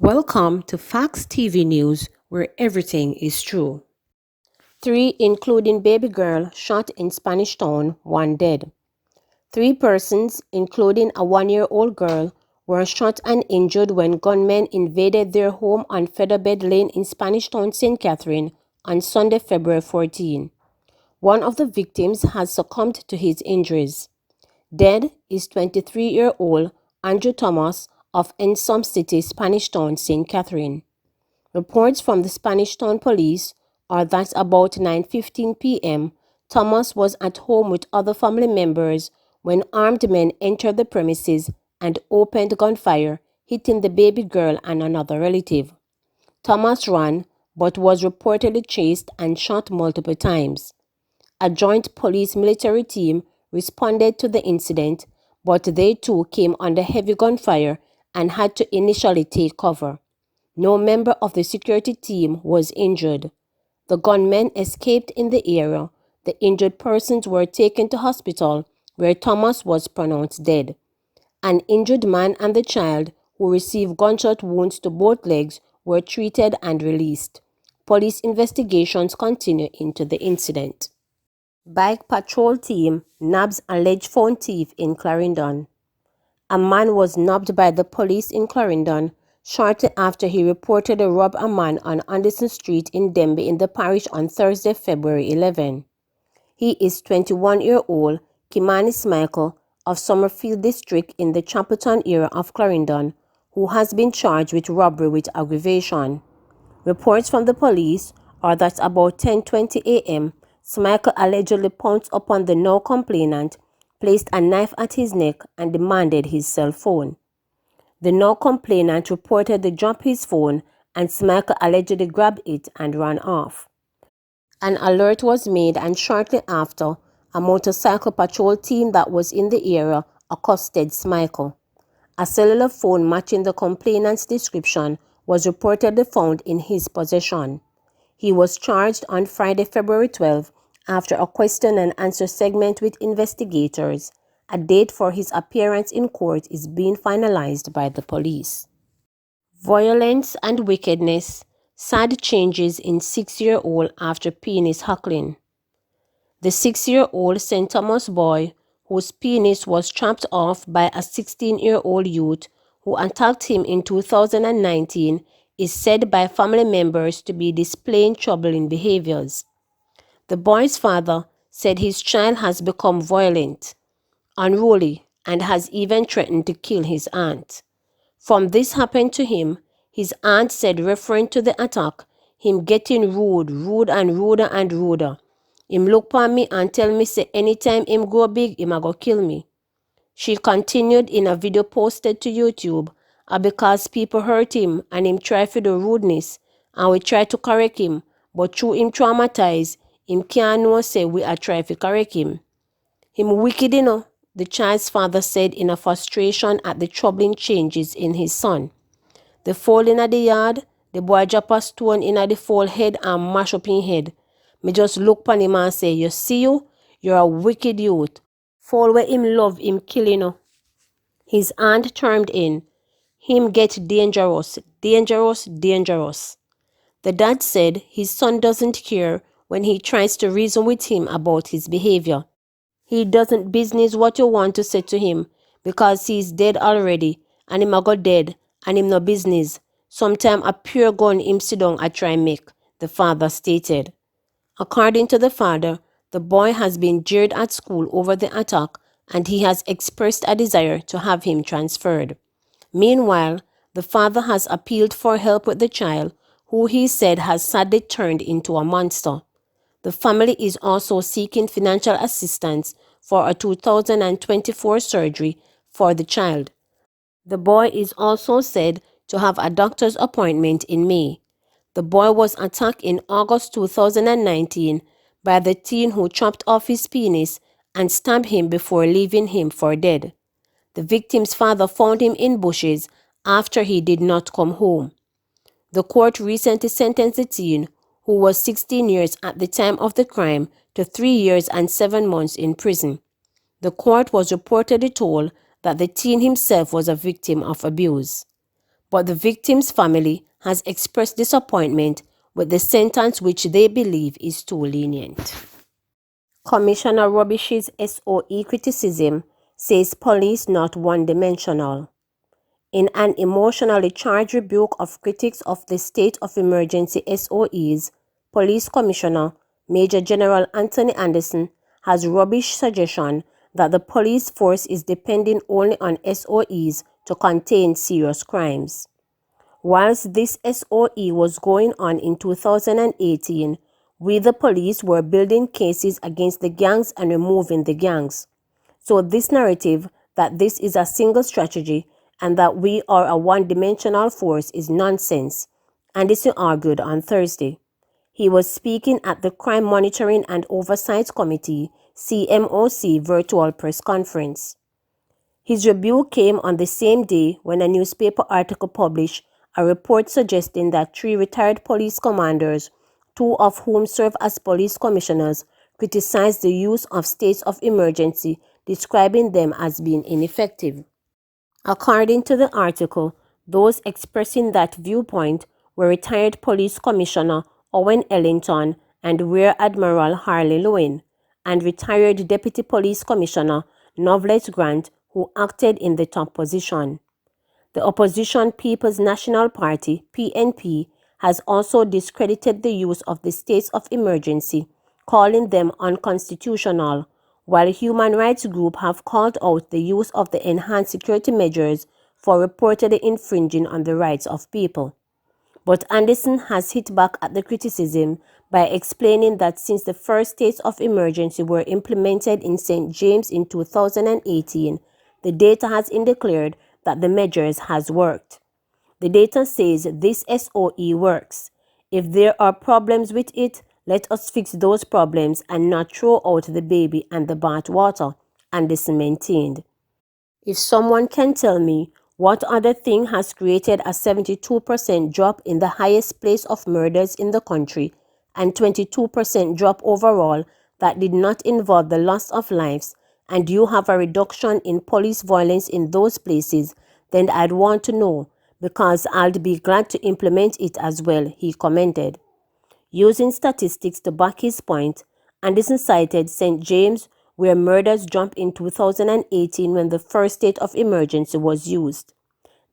Welcome to Facts TV News, where everything is true. 3, including baby girl, shot in Spanish Town, 1 dead. 3 persons, including a 1-year-old girl, were shot and injured when gunmen invaded their home on Featherbed Lane in Spanish Town, St. Catherine, on Sunday, February 14. One of the victims has succumbed to his injuries. Dead is 23-year-old Andrew Thomas of Ensom City, Spanish Town, St. Catherine. Reports from the Spanish Town Police are that about 9:15 p.m., Thomas was at home with other family members when armed men entered the premises and opened gunfire, hitting the baby girl and another relative. Thomas ran, but was reportedly chased and shot multiple times. A joint police-military team responded to the incident, but they too came under heavy gunfire and had to initially take cover. No member of the security team was injured. The gunmen escaped in the area. The injured persons were taken to hospital, where Thomas was pronounced dead. An injured man and the child, who received gunshot wounds to both legs, were treated and released. Police investigations continue into the incident. Bike patrol team nabs alleged phone thief in Clarendon. A man was nabbed by the police in Clarendon shortly after he reportedly robbed a man on Anderson Street in Denby in the parish on Thursday, February 11. He is 21-year-old Kimanis Michael of Summerfield District in the Chapelton area of Clarendon, who has been charged with robbery with aggravation. Reports from the police are that about 10:20 a.m., Michael allegedly pounced upon the now complainant, placed a knife at his neck, and demanded his cell phone. The now complainant reportedly dropped his phone, and Michael allegedly grabbed it and ran off. An alert was made, and shortly after, a motorcycle patrol team that was in the area accosted Michael. A cellular phone matching the complainant's description was reportedly found in his possession. He was charged on Friday, February 12, after a question and answer segment with investigators. A date for his appearance in court is being finalized by the police. Violence and wickedness. Sad changes in 6-year-old after penis heckling. The 6-year-old St. Thomas boy, whose penis was chopped off by a 16-year-old youth who attacked him in 2019, is said by family members to be displaying troubling behaviors. The boy's father said his child has become violent, unruly, and has even threatened to kill his aunt. From this happened to him, his aunt said, referring to the attack, him getting rude and ruder and ruder. Him look pon me and tell me say anytime him grow big, him a go kill me. She continued in a video posted to YouTube, because people hurt him and him try for the rudeness, and we try to correct him, but through him traumatized, him can't know say we are try to correct him. Him wicked, the child's father said in a frustration at the troubling changes in his son. The fall in the yard, the boy drop a stone in the fall head and mash up his head. Me just look pon him and say, you see you're a wicked youth. Fall where him love him killing. His aunt chimed in, him get dangerous. The dad said his son doesn't care when he tries to reason with him about his behavior. He doesn't business what you want to say to him, because he's dead already, and him a go dead, and him no business. Sometime a pure gun him sit down a try make, the father stated. According to the father, the boy has been jeered at school over the attack, and he has expressed a desire to have him transferred. Meanwhile, the father has appealed for help with the child, who he said has sadly turned into a monster. The family is also seeking financial assistance for a 2024 surgery for the child. The boy is also said to have a doctor's appointment in May. The boy was attacked in August 2019 by the teen who chopped off his penis and stabbed him before leaving him for dead. The victim's father found him in bushes after he did not come home. The court recently sentenced the teen, who was 16 years at the time of the crime, to 3 years and 7 months in prison. The court was reportedly told that the teen himself was a victim of abuse. but the victim's family has expressed disappointment with the sentence, which they believe is too lenient. Commissioner Rubish's SOE criticism says police not one-dimensional. In an emotionally charged rebuke of critics of the state of emergency SOEs, Police Commissioner Major General Anthony Anderson has rubbished suggestion that the police force is depending only on SOEs to contain serious crimes. Whilst this SOE was going on in 2018, we the police were building cases against the gangs and removing the gangs. So this narrative that this is a single strategy and that we are a one-dimensional force is nonsense, Anderson argued on Thursday. He was speaking at the Crime Monitoring and Oversight Committee (CMOC) virtual press conference. His rebuke came on the same day when a newspaper article published a report suggesting that 3 retired police commanders, 2 of whom serve as police commissioners, criticized the use of states of emergency, describing them as being ineffective. According to the article, those expressing that viewpoint were retired Police Commissioner Owen Ellington and Rear Admiral Harley Lewin, and retired Deputy Police Commissioner Novlet Grant, who acted in the top position. The opposition People's National Party, PNP, has also discredited the use of the states of emergency, calling them unconstitutional, while human rights groups have called out the use of the enhanced security measures for reportedly infringing on the rights of people. But Anderson has hit back at the criticism by explaining that since the first states of emergency were implemented in St. James in 2018, the data has declared that the measures has worked. The data says this SOE works. If there are problems with it, let us fix those problems and not throw out the baby and the bathwater, Anderson maintained. If someone can tell me what other thing has created a 72% drop in the highest place of murders in the country and 22% drop overall that did not involve the loss of lives, and you have a reduction in police violence in those places, then I'd want to know, because I'll be glad to implement it as well, he commented. Using statistics to back his point, Anderson cited St. James, where murders jumped in 2018 when the first state of emergency was used.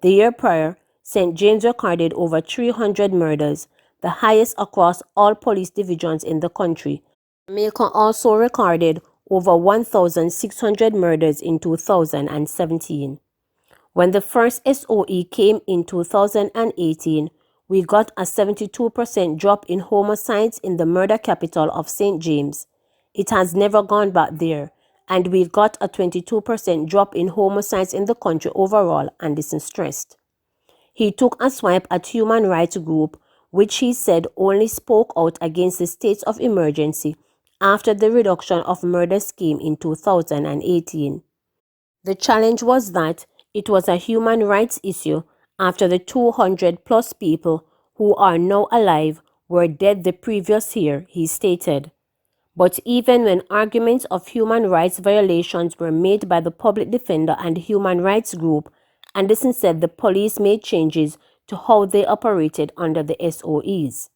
The year prior, St. James recorded over 300 murders, the highest across all police divisions in the country. Jamaica also recorded over 1,600 murders in 2017. When the first SOE came in 2018, we got a 72% drop in homicides in the murder capital of St. James. It has never gone back there, and we got a 22% drop in homicides in the country overall, Anderson stressed. He took a swipe at human rights group, which he said only spoke out against the states of emergency after the reduction of murders came in 2018. The challenge was that it was a human rights issue after the 200 plus people who are now alive were dead the previous year, he stated. But even when arguments of human rights violations were made by the public defender and human rights group, Anderson said the police made changes to how they operated under the SOEs.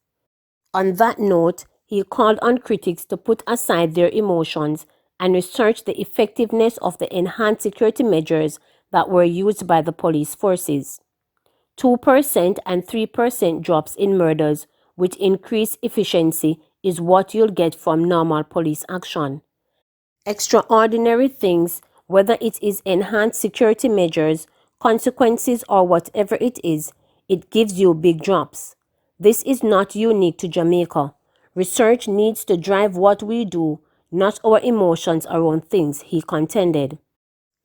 On that note, he called on critics to put aside their emotions and research the effectiveness of the enhanced security measures that were used by the police forces. 2% and 3% drops in murders with increased efficiency is what you'll get from normal police action. Extraordinary things, whether it is enhanced security measures, consequences, or whatever it gives you big drops. This is not unique to Jamaica. Research needs to drive what we do, not our emotions around things, he contended.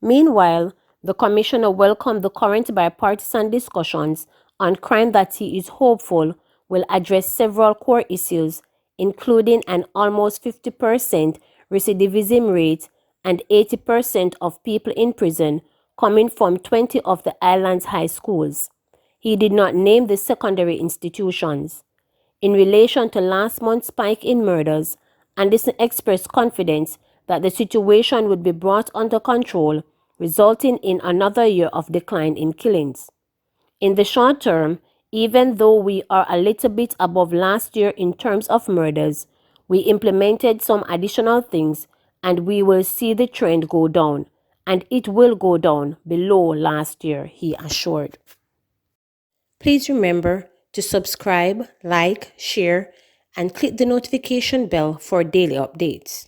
Meanwhile, the commissioner welcomed the current bipartisan discussions on crime that he is hopeful will address several core issues, including an almost 50% recidivism rate and 80% of people in prison coming from 20 of the island's high schools. He did not name the secondary institutions. In relation to last month's spike in murders, Anderson expressed confidence that the situation would be brought under control, resulting in another year of decline in killings. In the short term, even though we are a little bit above last year in terms of murders, we implemented some additional things and we will see the trend go down, and it will go down below last year, he assured. Please remember to subscribe, like, share, and click the notification bell for daily updates.